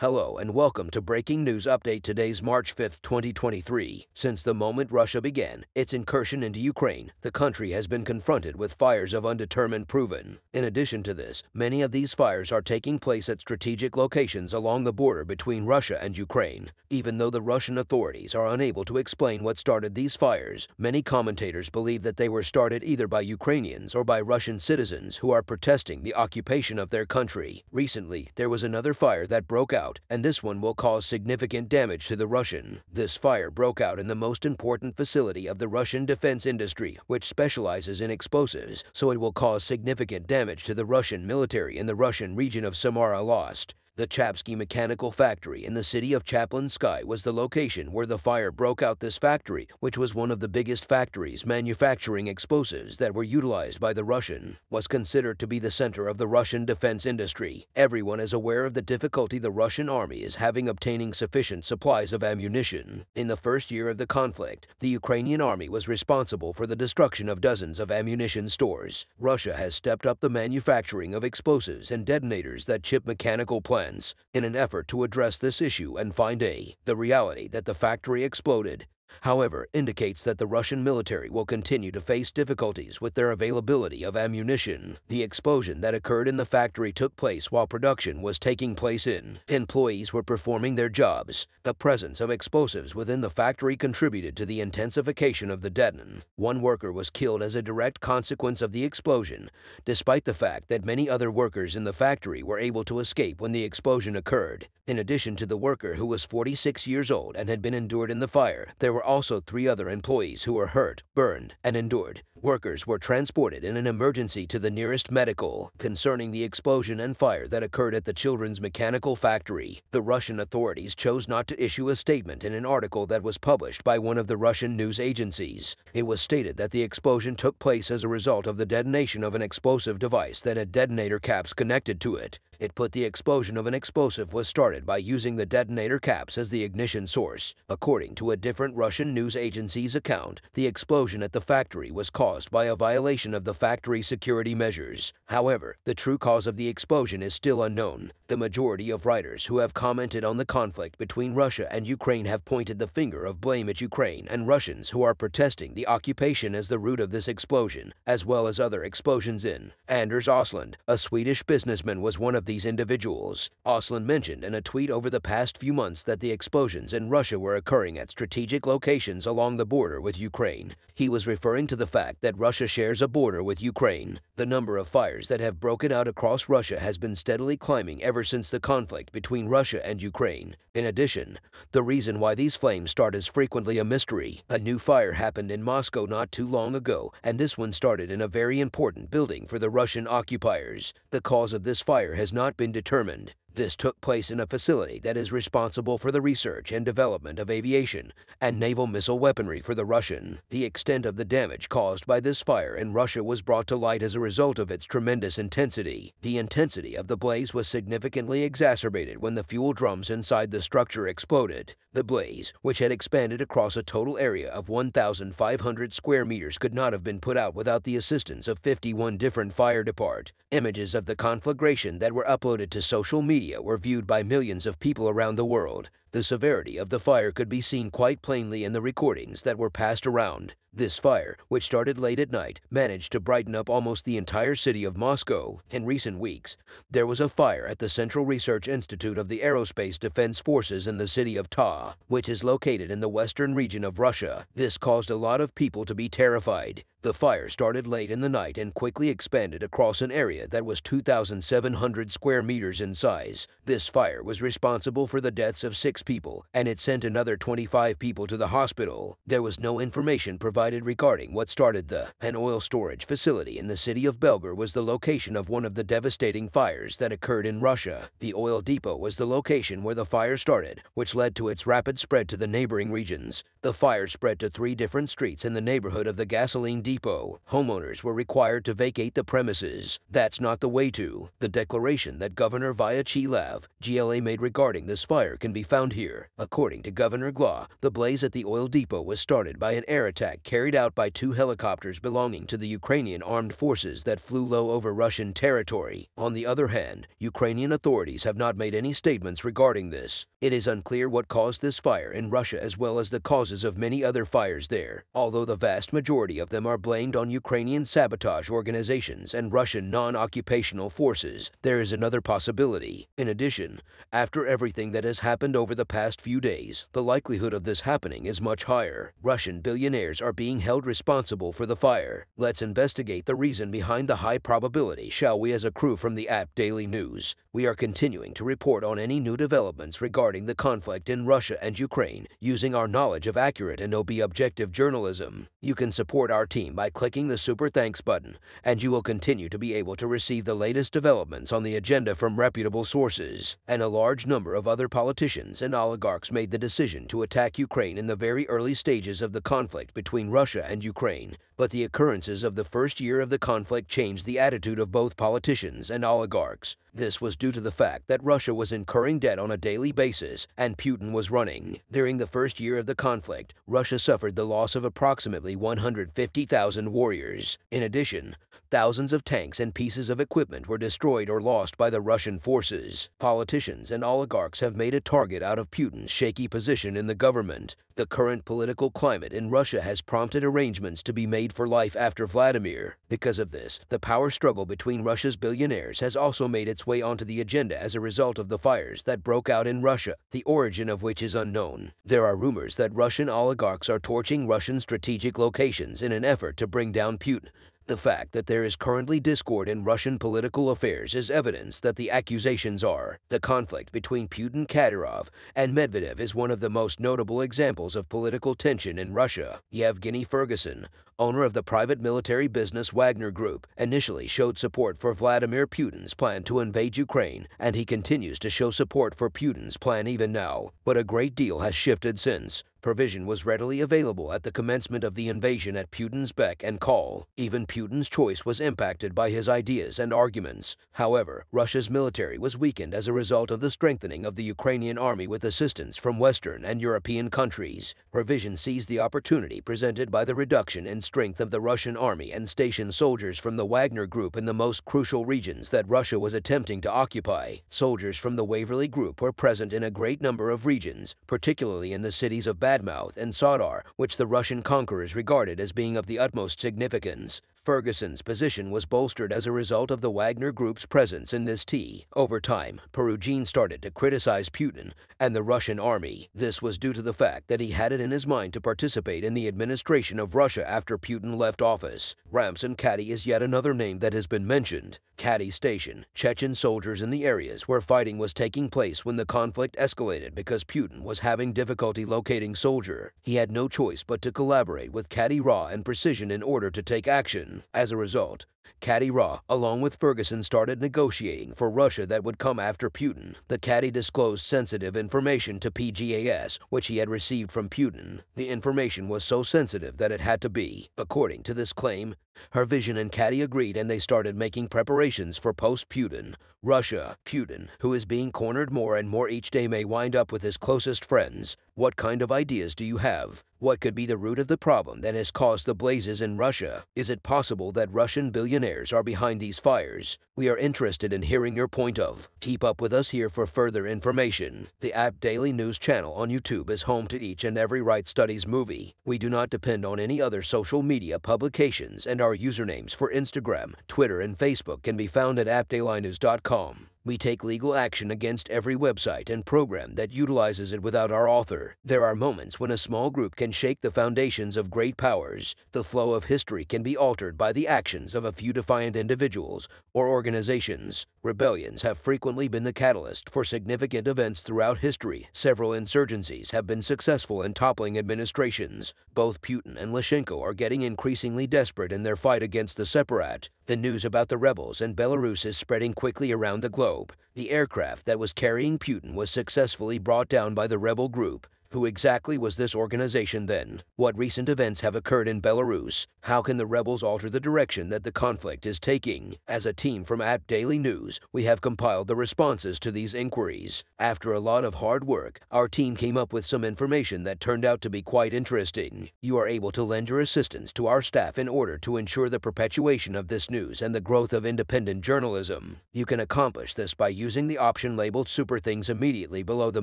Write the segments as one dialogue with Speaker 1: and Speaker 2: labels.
Speaker 1: Hello and welcome to Breaking News Update. Today's March 5th, 2023. Since the moment Russia began its incursion into Ukraine, the country has been confronted with fires of undetermined proven. In addition to this, many of these fires are taking place at strategic locations along the border between Russia and Ukraine. Even though the Russian authorities are unable to explain what started these fires, many commentators believe that they were started either by Ukrainians or by Russian citizens who are protesting the occupation of their country. Recently, there was another fire that broke out, and this one will cause significant damage to the Russian. This fire broke out in the most important facility of the Russian defense industry, which specializes in explosives, so it will cause significant damage to the Russian military in the Russian region of Samara lost. The Chapsky Mechanical Factory in the city of Chaplinsky was the location where the fire broke out. This factory, which was one of the biggest factories manufacturing explosives that were utilized by the Russian, was considered to be the center of the Russian defense industry. Everyone is aware of the difficulty the Russian army is having obtaining sufficient supplies of ammunition. In the first year of the conflict, the Ukrainian army was responsible for the destruction of dozens of ammunition stores. Russia has stepped up the manufacturing of explosives and detonators that chip mechanical plants in an effort to address this issue and find the reality that the factory exploded, however, indicates that the Russian military will continue to face difficulties with their availability of ammunition. The explosion that occurred in the factory took place while production was taking place. Employees were performing their jobs. The presence of explosives within the factory contributed to the intensification of the detonation. One worker was killed as a direct consequence of the explosion, despite the fact that many other workers in the factory were able to escape when the explosion occurred. In addition to the worker who was 46 years old and had been endured in the fire, there were also 3 other employees who were hurt, burned, and endured. Workers were transported in an emergency to the nearest medical. Concerning the explosion and fire that occurred at the children's mechanical factory, the Russian authorities chose not to issue a statement in an article that was published by one of the Russian news agencies. It was stated that the explosion took place as a result of the detonation of an explosive device that had detonator caps connected to it. It put the explosion of an explosive was started by using the detonator caps as the ignition source. According to a different Russian news agency's account, the explosion at the factory was caused by a violation of the factory security measures. However, the true cause of the explosion is still unknown. The majority of writers who have commented on the conflict between Russia and Ukraine have pointed the finger of blame at Ukraine and Russians who are protesting the occupation as the root of this explosion, as well as other explosions. Anders Åslund, a Swedish businessman, was one of these individuals. Åslund mentioned in a tweet over the past few months that the explosions in Russia were occurring at strategic locations along the border with Ukraine. He was referring to the fact that Russia shares a border with Ukraine. The number of fires that have broken out across Russia has been steadily climbing ever since the conflict between Russia and Ukraine. In addition, the reason why these flames start is frequently a mystery. A new fire happened in Moscow not too long ago, and this one started in a very important building for the Russian occupiers. The cause of this fire has not been determined. This took place in a facility that is responsible for the research and development of aviation and naval missile weaponry for the Russian. The extent of the damage caused by this fire in Russia was brought to light as a result of its tremendous intensity. The intensity of the blaze was significantly exacerbated when the fuel drums inside the structure exploded. The blaze, which had expanded across a total area of 1,500 square meters, could not have been put out without the assistance of 51 different fire departments. Images of the conflagration that were uploaded to social media were viewed by millions of people around the world. The severity of the fire could be seen quite plainly in the recordings that were passed around. This fire, which started late at night, managed to brighten up almost the entire city of Moscow. In recent weeks, there was a fire at the Central Research Institute of the Aerospace Defense Forces in the city of Ta, which is located in the western region of Russia. This caused a lot of people to be terrified. The fire started late in the night and quickly expanded across an area that was 2,700 square meters in size. This fire was responsible for the deaths of 6 people, and it sent another 25 people to the hospital. There was no information provided regarding what started an oil storage facility in the city of Belgorod was the location of one of the devastating fires that occurred in Russia. The oil depot was the location where the fire started, which led to its rapid spread to the neighboring regions. The fire spread to 3 different streets in the neighborhood of the gasoline depot. Homeowners were required to vacate the premises. That's not the way to. The declaration that Governor Vyacheslav Gla made regarding this fire can be found around here. According to Governor Glah, the blaze at the oil depot was started by an air attack carried out by 2 helicopters belonging to the Ukrainian armed forces that flew low over Russian territory. On the other hand, Ukrainian authorities have not made any statements regarding this. It is unclear what caused this fire in Russia as well as the causes of many other fires there, although the vast majority of them are blamed on Ukrainian sabotage organizations and Russian non-occupational forces. There is another possibility. In addition, after everything that has happened over the past few days, the likelihood of this happening is much higher. Russian billionaires are being held responsible for the fire. Let's investigate the reason behind the high probability, shall we, as a crew from the app Daily News. We are continuing to report on any new developments regarding the conflict in Russia and Ukraine using our knowledge of accurate and objective journalism. You can support our team by clicking the Super Thanks button, and you will continue to be able to receive the latest developments on the agenda from reputable sources. And a large number of other politicians and oligarchs made the decision to attack Ukraine in the very early stages of the conflict between Russia and Ukraine. But the occurrences of the first year of the conflict changed the attitude of both politicians and oligarchs. This was due to the fact that Russia was incurring debt on a daily basis and Putin was running. During the first year of the conflict, Russia suffered the loss of approximately 150,000 warriors. In addition, thousands of tanks and pieces of equipment were destroyed or lost by the Russian forces. Politicians and oligarchs have made a target out of Putin's shaky position in the government. The current political climate in Russia has prompted arrangements to be made for life after Vladimir. Because of this, the power struggle between Russia's billionaires has also made its way onto the agenda as a result of the fires that broke out in Russia, the origin of which is unknown. There are rumors that Russian oligarchs are torching Russian strategic locations in an effort to bring down Putin. The fact that there is currently discord in Russian political affairs is evidence that the accusations are. The conflict between Putin, Kadyrov, and Medvedev is one of the most notable examples of political tension in Russia. Yevgeny Ferguson, owner of the private military business Wagner Group, initially showed support for Vladimir Putin's plan to invade Ukraine, and he continues to show support for Putin's plan even now. But a great deal has shifted since. Provision was readily available at the commencement of the invasion at Putin's beck and call. Even Putin's choice was impacted by his ideas and arguments. However, Russia's military was weakened as a result of the strengthening of the Ukrainian army with assistance from Western and European countries. Provision seized the opportunity presented by the reduction in strength of the Russian army and stationed soldiers from the Wagner Group in the most crucial regions that Russia was attempting to occupy. Soldiers from the Waverly Group were present in a great number of regions, particularly in the cities of Badmouth and Sodar, which the Russian conquerors regarded as being of the utmost significance. Ferguson's position was bolstered as a result of the Wagner Group's presence in this tea. Over time, Perugin started to criticize Putin and the Russian army. This was due to the fact that he had it in his mind to participate in the administration of Russia after Putin left office. Ramzan Kadyrov is yet another name that has been mentioned. Kadyrov stationed Chechen soldiers in the areas where fighting was taking place when the conflict escalated because Putin was having difficulty locating soldiers. He had no choice but to collaborate with Kadyrov and Precision in order to take action. As a result, Kadyrov, along with Ferguson, started negotiating for Russia that would come after Putin. The Kadyrov disclosed sensitive information to PGAS, which he had received from Putin. The information was so sensitive that it had to be. According to this claim, Hervision and Kadyrov agreed and they started making preparations for post-Putin Russia. Putin, who is being cornered more and more each day, may wind up with his closest friends. What kind of ideas do you have? What could be the root of the problem that has caused the blazes in Russia? Is it possible that Russian billionaires are behind these fires? We are interested in hearing your point of. Keep up with us here for further information. The App Daily News channel on YouTube is home to each and every Right Studies movie. We do not depend on any other social media publications, and our usernames for Instagram, Twitter, and Facebook can be found at appdailynews.com. We take legal action against every website and program that utilizes it without our author. There are moments when a small group can shake the foundations of great powers. The flow of history can be altered by the actions of a few defiant individuals or organizations. Rebellions have frequently been the catalyst for significant events throughout history. Several insurgencies have been successful in toppling administrations. Both Putin and Lyshenko are getting increasingly desperate in their fight against the Separat. The news about the rebels in Belarus is spreading quickly around the globe. The aircraft that was carrying Putin was successfully brought down by the rebel group. Who exactly was this organization then? What recent events have occurred in Belarus? How can the rebels alter the direction that the conflict is taking? As a team from Daily News, we have compiled the responses to these inquiries. After a lot of hard work, our team came up with some information that turned out to be quite interesting. You are able to lend your assistance to our staff in order to ensure the perpetuation of this news and the growth of independent journalism. You can accomplish this by using the option labeled Super Things immediately below the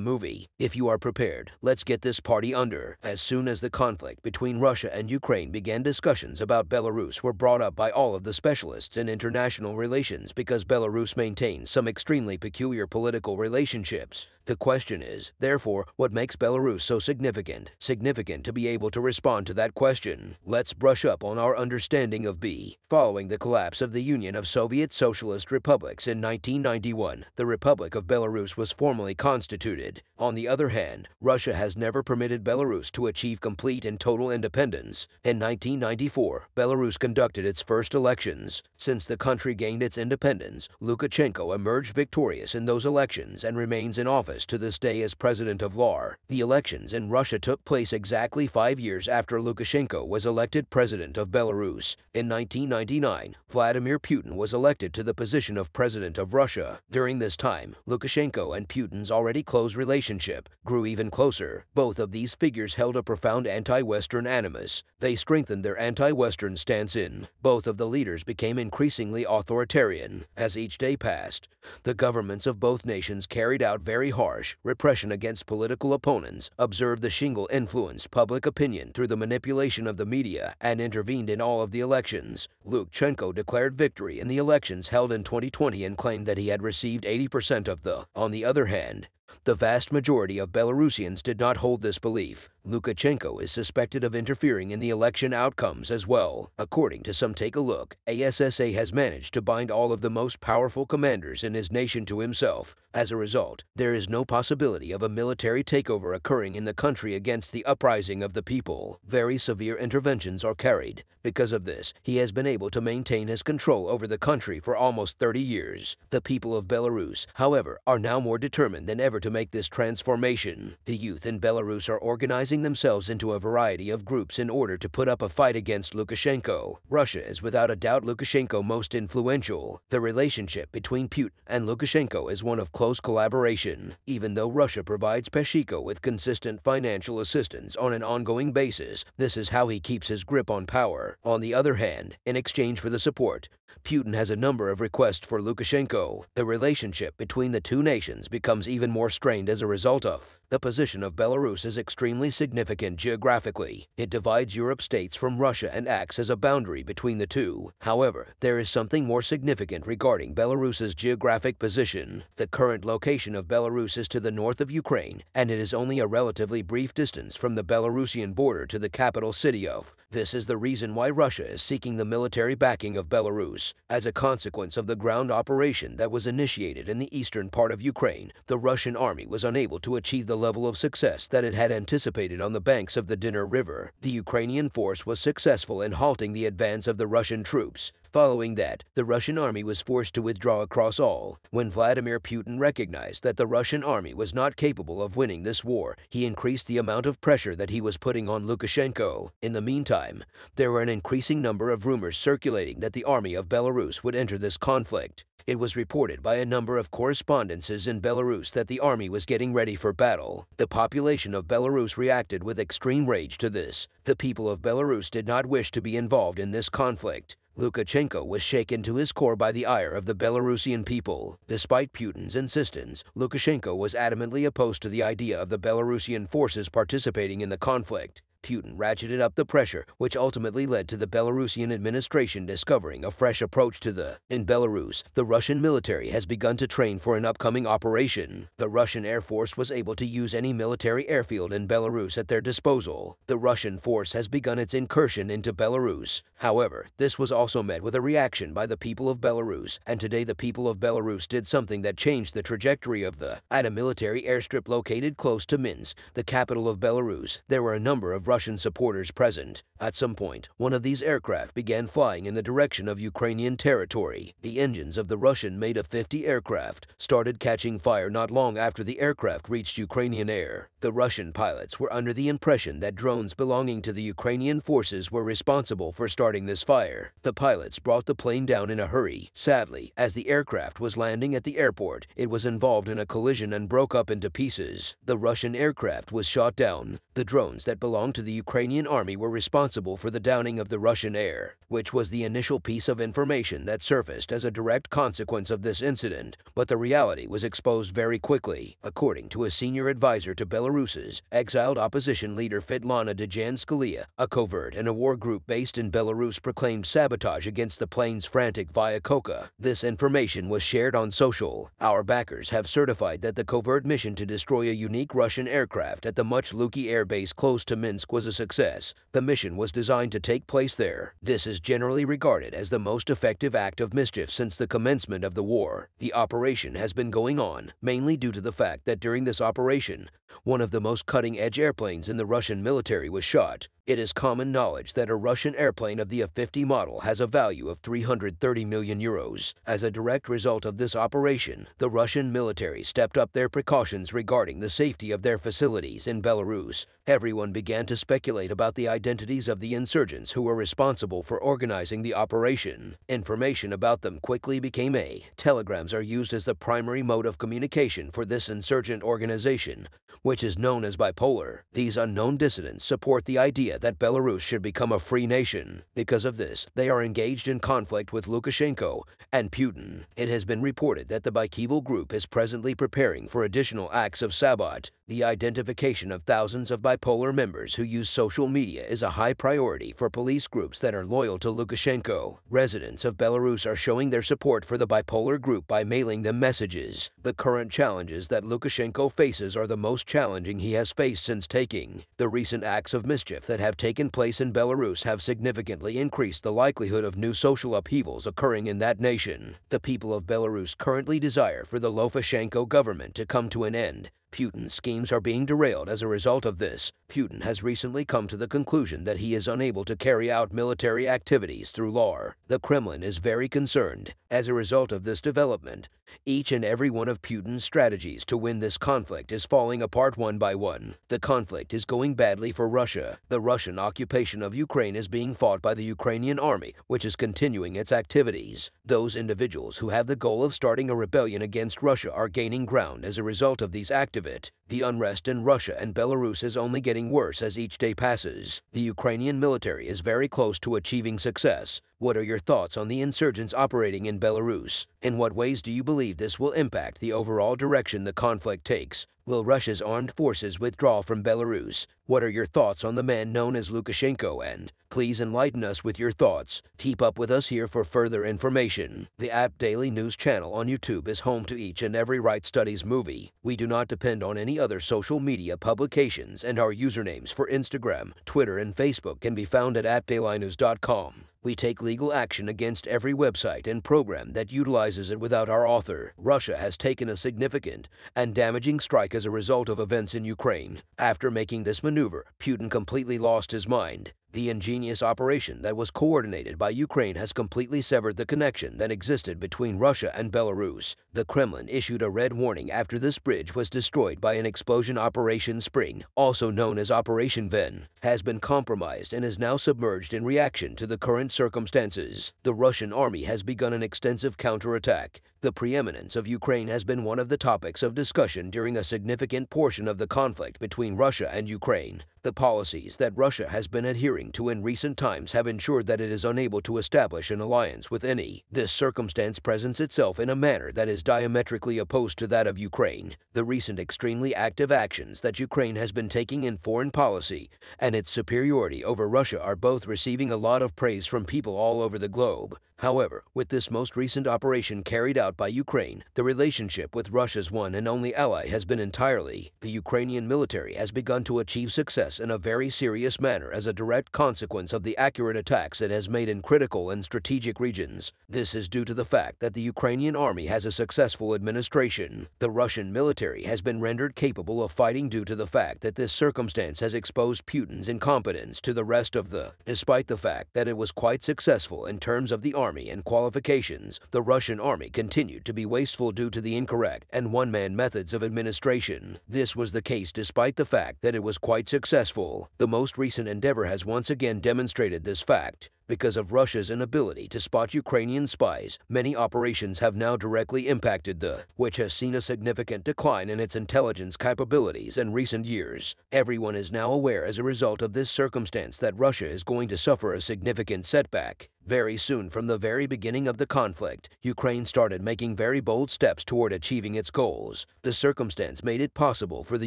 Speaker 1: movie. If you are prepared, let's get this party under. As soon as the conflict between Russia and Ukraine began, discussions about Belarus were brought up by all of the specialists in international relations because Belarus maintains some extremely peculiar political relationships. The question is, therefore, what makes Belarus so significant? Significant to be able to respond to that question. Let's brush up on our understanding of B. Following the collapse of the Union of Soviet Socialist Republics in 1991, the Republic of Belarus was formally constituted. On the other hand, Russia has never permitted Belarus to achieve complete and total independence. In 1994, Belarus conducted its first elections. Since the country gained its independence, Lukashenko emerged victorious in those elections and remains in office to this day as president of LAR. The elections in Russia took place exactly 5 years after Lukashenko was elected president of Belarus. In 1999, Vladimir Putin was elected to the position of president of Russia. During this time, Lukashenko and Putin's already close relationship grew even closer. Both of these figures held a profound anti-Western animus. They strengthened their anti-Western stance in. Both of the leaders became increasingly authoritarian. As each day passed, the governments of both nations carried out very harsh repression against political opponents, observed the Shingle influenced public opinion through the manipulation of the media, and intervened in all of the elections. Lukashenko declared victory in the elections held in 2020 and claimed that he had received 80% of the. On the other hand, the vast majority of Belarusians did not hold this belief. Lukashenko is suspected of interfering in the election outcomes as well. According to some Take a Look, ASSA has managed to bind all of the most powerful commanders in his nation to himself. As a result, there is no possibility of a military takeover occurring in the country against the uprising of the people. Very severe interventions are carried. Because of this, he has been able to maintain his control over the country for almost 30 years. The people of Belarus, however, are now more determined than ever to make this transformation. The youth in Belarus are organizing themselves into a variety of groups in order to put up a fight against Lukashenko. Russia is without a doubt Lukashenko most influential. The relationship between Putin and Lukashenko is one of close collaboration. Even though Russia provides Peshiko with consistent financial assistance on an ongoing basis, this is how he keeps his grip on power. On the other hand, in exchange for the support, Putin has a number of requests for Lukashenko. The relationship between the two nations becomes even more strained as a result of the position of Belarus is extremely significant geographically. It divides Europe's states from Russia and acts as a boundary between the two. However, there is something more significant regarding Belarus's geographic position. The current location of Belarus is to the north of Ukraine, and it is only a relatively brief distance from the Belarusian border to the capital city of. This is the reason why Russia is seeking the military backing of Belarus. As a consequence of the ground operation that was initiated in the eastern part of Ukraine, the Russian army was unable to achieve the level of success that it had anticipated on the banks of the Dnieper River. The Ukrainian force was successful in halting the advance of the Russian troops. Following that, the Russian army was forced to withdraw across all. When Vladimir Putin recognized that the Russian army was not capable of winning this war, he increased the amount of pressure that he was putting on Lukashenko. In the meantime, there were an increasing number of rumors circulating that the army of Belarus would enter this conflict. It was reported by a number of correspondences in Belarus that the army was getting ready for battle. The population of Belarus reacted with extreme rage to this. The people of Belarus did not wish to be involved in this conflict. Lukashenko was shaken to his core by the ire of the Belarusian people. Despite Putin's insistence, Lukashenko was adamantly opposed to the idea of the Belarusian forces participating in the conflict. Putin ratcheted up the pressure, which ultimately led to the Belarusian administration discovering a fresh approach to the. In Belarus, the Russian military has begun to train for an upcoming operation. The Russian Air Force was able to use any military airfield in Belarus at their disposal. The Russian force has begun its incursion into Belarus. However, this was also met with a reaction by the people of Belarus, and today the people of Belarus did something that changed the trajectory of the. At a military airstrip located close to Minsk, the capital of Belarus, there were a number of Russian supporters present. At some point, one of these aircraft began flying in the direction of Ukrainian territory. The engines of the Russian-made F-50 aircraft started catching fire not long after the aircraft reached Ukrainian air. The Russian pilots were under the impression that drones belonging to the Ukrainian forces were responsible for starting this fire. The pilots brought the plane down in a hurry. Sadly, as the aircraft was landing at the airport, it was involved in a collision and broke up into pieces. The Russian aircraft was shot down. The drones that belonged to the Ukrainian army were responsible for the downing of the Russian air, which was the initial piece of information that surfaced as a direct consequence of this incident, but the reality was exposed very quickly, according to a senior advisor to Belarus's exiled opposition leader Svetlana Djanskalia. A covert and a war group based in Belarus proclaimed sabotage against the plane's frantic via Koka. This information was shared on social. Our backers have certified that the covert mission to destroy a unique Russian aircraft at the Much-Luki air base close to Minsk was a success. The mission was designed to take place there. This is generally regarded as the most effective act of mischief since the commencement of the war. The operation has been going on, mainly due to the fact that during this operation, one of the most cutting-edge airplanes in the Russian military was shot. It is common knowledge that a Russian airplane of the F-50 model has a value of 330 million euros. As a direct result of this operation, the Russian military stepped up their precautions regarding the safety of their facilities in Belarus. Everyone began to speculate about the identities of the insurgents who were responsible for organizing the operation. Information about them quickly became telegrams are used as the primary mode of communication for this insurgent organization, which is known as bipolar. These unknown dissidents support the idea that Belarus should become a free nation. Because of this, they are engaged in conflict with Lukashenko and Putin. It has been reported that the Bikibel group is presently preparing for additional acts of sabotage. The identification of thousands of bipolar members who use social media is a high priority for police groups that are loyal to Lukashenko. Residents of Belarus are showing their support for the bipolar group by mailing them messages. The current challenges that Lukashenko faces are the most challenging he has faced since taking. The recent acts of mischief that have taken place in Belarus have significantly increased the likelihood of new social upheavals occurring in that nation. The people of Belarus currently desire for the Lukashenko government to come to an end. Putin's schemes are being derailed as a result of this. Putin has recently come to the conclusion that he is unable to carry out military activities through law. The Kremlin is very concerned. As a result of this development, each and every one of Putin's strategies to win this conflict is falling apart one by one. The conflict is going badly for Russia. The Russian occupation of Ukraine is being fought by the Ukrainian army, which is continuing its activities. Those individuals who have the goal of starting a rebellion against Russia are gaining ground as a result of these activities. The unrest in Russia and Belarus is only getting worse as each day passes. The Ukrainian military is very close to achieving success. What are your thoughts on the insurgents operating in Belarus? In what ways do you believe this will impact the overall direction the conflict takes? Will Russia's armed forces withdraw from Belarus? What are your thoughts on the man known as Lukashenko? And please enlighten us with your thoughts. Keep up with us here for further information. The App Daily News channel on YouTube is home to each and every Right Studies movie. We do not depend on any other social media publications, and our usernames for Instagram, Twitter, and Facebook can be found at appdailynews.com. We take legal action against every website and program that utilizes it without our author. Russia has taken a significant and damaging strike as a result of events in Ukraine. After making this maneuver, Putin completely lost his mind. The ingenious operation that was coordinated by Ukraine has completely severed the connection that existed between Russia and Belarus. The Kremlin issued a red warning after this bridge was destroyed by an explosion. Operation Spring, also known as Operation Ven, has been compromised and is now submerged in reaction to the current circumstances. The Russian army has begun an extensive counterattack. The preeminence of Ukraine has been one of the topics of discussion during a significant portion of the conflict between Russia and Ukraine. The policies that Russia has been adhering to in recent times have ensured that it is unable to establish an alliance with any. This circumstance presents itself in a manner that is diametrically opposed to that of Ukraine. The recent extremely active actions that Ukraine has been taking in foreign policy and its superiority over Russia are both receiving a lot of praise from people all over the globe. However, with this most recent operation carried out by Ukraine, the relationship with Russia's one and only ally has been entirely. The Ukrainian military has begun to achieve success in a very serious manner as a direct consequence of the accurate attacks it has made in critical and strategic regions. This is due to the fact that the Ukrainian army has a successful administration. The Russian military has been rendered capable of fighting due to the fact that this circumstance has exposed Putin's incompetence to the rest of the, despite the fact that it was quite successful in terms of the army army and qualifications, the Russian army continued to be wasteful due to the incorrect and one-man methods of administration. This was the case despite the fact that it was quite successful. The most recent endeavor has once again demonstrated this fact. Because of Russia's inability to spot Ukrainian spies, many operations have now directly impacted which has seen a significant decline in its intelligence capabilities in recent years. Everyone is now aware as a result of this circumstance that Russia is going to suffer a significant setback. Very soon from the very beginning of the conflict, Ukraine started making very bold steps toward achieving its goals. The circumstance made it possible for the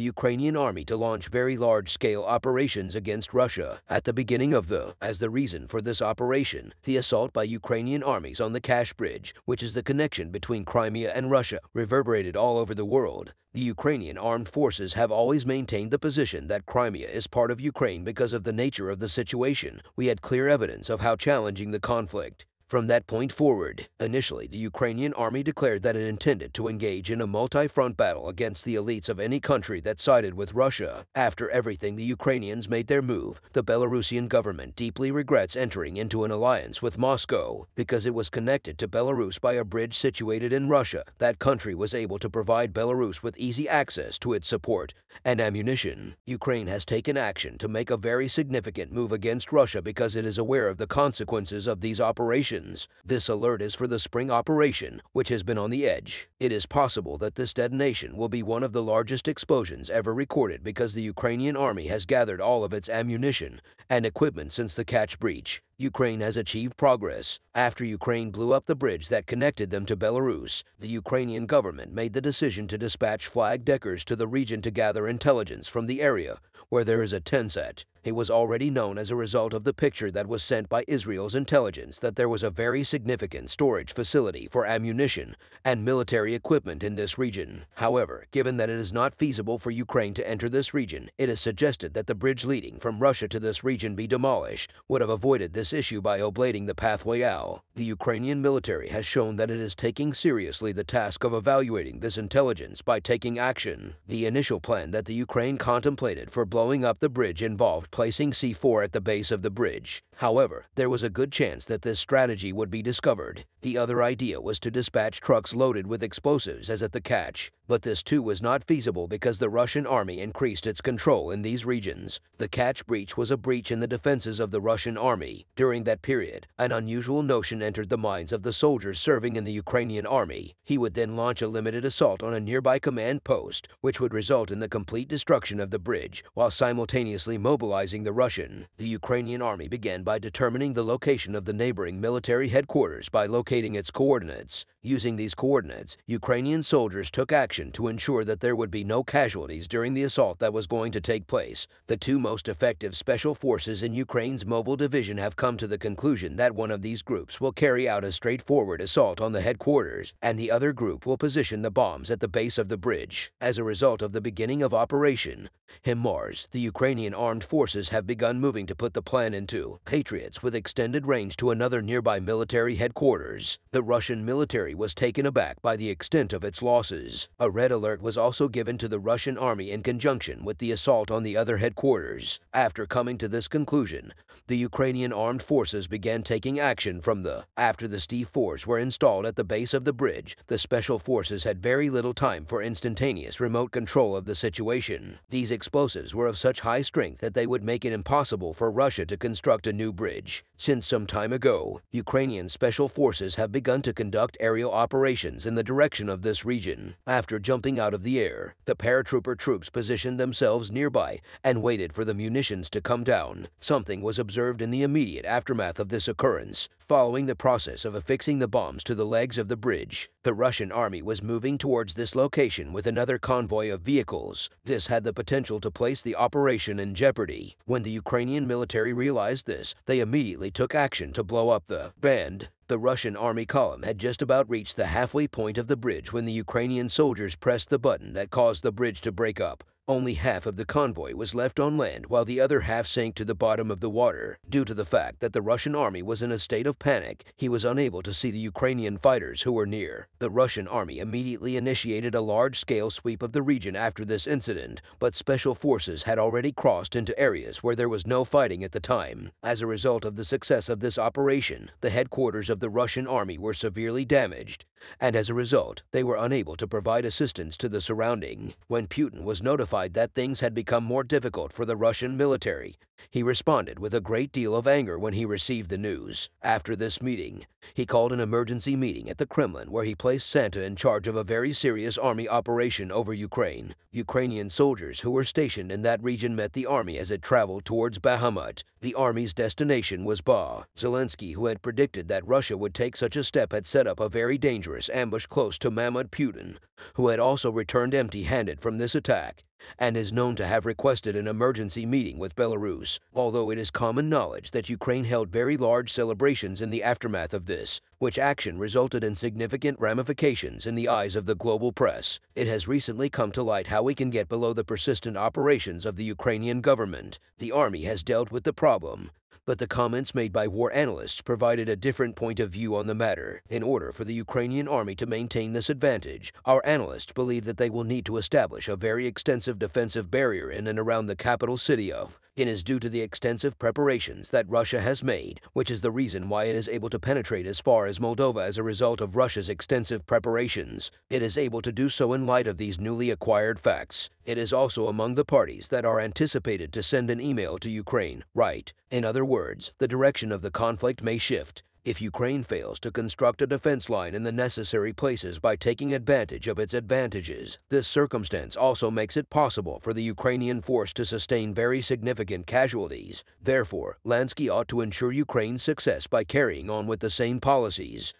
Speaker 1: Ukrainian army to launch very large-scale operations against Russia. At the beginning of as the reason for this operation, the assault by Ukrainian armies on the Kerch Bridge, which is the connection between Crimea and Russia, reverberated all over the world. The Ukrainian armed forces have always maintained the position that Crimea is part of Ukraine because of the nature of the situation. We had clear evidence of how challenging the conflict. From that point forward, initially the Ukrainian army declared that it intended to engage in a multi-front battle against the elites of any country that sided with Russia. After everything the Ukrainians made their move, the Belarusian government deeply regrets entering into an alliance with Moscow. Because it was connected to Belarus by a bridge situated in Russia, that country was able to provide Belarus with easy access to its support and ammunition. Ukraine has taken action to make a very significant move against Russia because it is aware of the consequences of these operations. This alert is for the spring operation, which has been on the edge. It is possible that this detonation will be one of the largest explosions ever recorded because the Ukrainian army has gathered all of its ammunition and equipment since the Kerch breach. Ukraine has achieved progress. After Ukraine blew up the bridge that connected them to Belarus, the Ukrainian government made the decision to dispatch flag deckers to the region to gather intelligence from the area where there is a Tensat. It was already known as a result of the picture that was sent by Israel's intelligence that there was a very significant storage facility for ammunition and military equipment in this region. However, given that it is not feasible for Ukraine to enter this region, it is suggested that the bridge leading from Russia to this region be demolished, would have avoided this issue by oblating the pathway out. The Ukrainian military has shown that it is taking seriously the task of evaluating this intelligence by taking action. The initial plan that the Ukraine contemplated for blowing up the bridge involved placing C4 at the base of the bridge. However, there was a good chance that this strategy would be discovered. The other idea was to dispatch trucks loaded with explosives as at the Kerch, but this too was not feasible because the Russian army increased its control in these regions. The Kerch breach was a breach in the defenses of the Russian army. During that period, an unusual notion entered the minds of the soldiers serving in the Ukrainian army. He would then launch a limited assault on a nearby command post, which would result in the complete destruction of the bridge, while simultaneously mobilizing the Russian. The Ukrainian army began by determining the location of the neighboring military headquarters by locating its coordinates. Using these coordinates, Ukrainian soldiers took action to ensure that there would be no casualties during the assault that was going to take place. The two most effective special forces in Ukraine's mobile division have come to the conclusion that one of these groups will carry out a straightforward assault on the headquarters, and the other group will position the bombs at the base of the bridge. As a result of the beginning of Operation HIMARS, the Ukrainian armed forces have begun moving to put the plan into Patriots with extended range to another nearby military headquarters. The Russian military was taken aback by the extent of its losses. A red alert was also given to the Russian army in conjunction with the assault on the other headquarters. After coming to this conclusion, the Ukrainian armed forces began taking action from after the C4s were installed at the base of the bridge, the special forces had very little time for instantaneous remote control of the situation. These explosives were of such high strength that they would make it impossible for Russia to construct a new bridge. Since some time ago, Ukrainian special forces have begun to conduct aerial operations in the direction of this region. After jumping out of the air, the paratrooper troops positioned themselves nearby and waited for the munitions to come down. Something was observed in the immediate aftermath of this occurrence. Following the process of affixing the bombs to the legs of the bridge, the Russian army was moving towards this location with another convoy of vehicles. This had the potential to place the operation in jeopardy. When the Ukrainian military realized this, they immediately took action to blow up the band. The Russian army column had just about reached the halfway point of the bridge when the Ukrainian soldiers pressed the button that caused the bridge to break up. Only half of the convoy was left on land while the other half sank to the bottom of the water. Due to the fact that the Russian army was in a state of panic, he was unable to see the Ukrainian fighters who were near. The Russian army immediately initiated a large-scale sweep of the region after this incident, but special forces had already crossed into areas where there was no fighting at the time. As a result of the success of this operation, the headquarters of the Russian army were severely damaged, and as a result, they were unable to provide assistance to the surrounding. When Putin was notified that things had become more difficult for the Russian military, he responded with a great deal of anger when he received the news. After this meeting, he called an emergency meeting at the Kremlin where he placed Santa in charge of a very serious army operation over Ukraine. Ukrainian soldiers who were stationed in that region met the army as it traveled towards Bakhmut. The army's destination was Ba. Zelensky, who had predicted that Russia would take such a step, had set up a very dangerous ambush close to Mahmud Putin, who had also returned empty-handed from this attack, and is known to have requested an emergency meeting with Belarus, although it is common knowledge that Ukraine held very large celebrations in the aftermath of this, which action resulted in significant ramifications in the eyes of the global press. It has recently come to light how we can get below the persistent operations of the Ukrainian government. The army has dealt with the problem, but the comments made by war analysts provided a different point of view on the matter. In order for the Ukrainian army to maintain this advantage, our analysts believe that they will need to establish a very extensive defensive barrier in and around the capital city of. It is due to the extensive preparations that Russia has made, which is the reason why it is able to penetrate as far as Moldova as a result of Russia's extensive preparations. It is able to do so in light of these newly acquired facts. It is also among the parties that are anticipated to send an email to Ukraine, right? In other words, the direction of the conflict may shift. If Ukraine fails to construct a defense line in the necessary places by taking advantage of its advantages, this circumstance also makes it possible for the Ukrainian force to sustain very significant casualties. Therefore, Lansky ought to ensure Ukraine's success by carrying on with the same policies.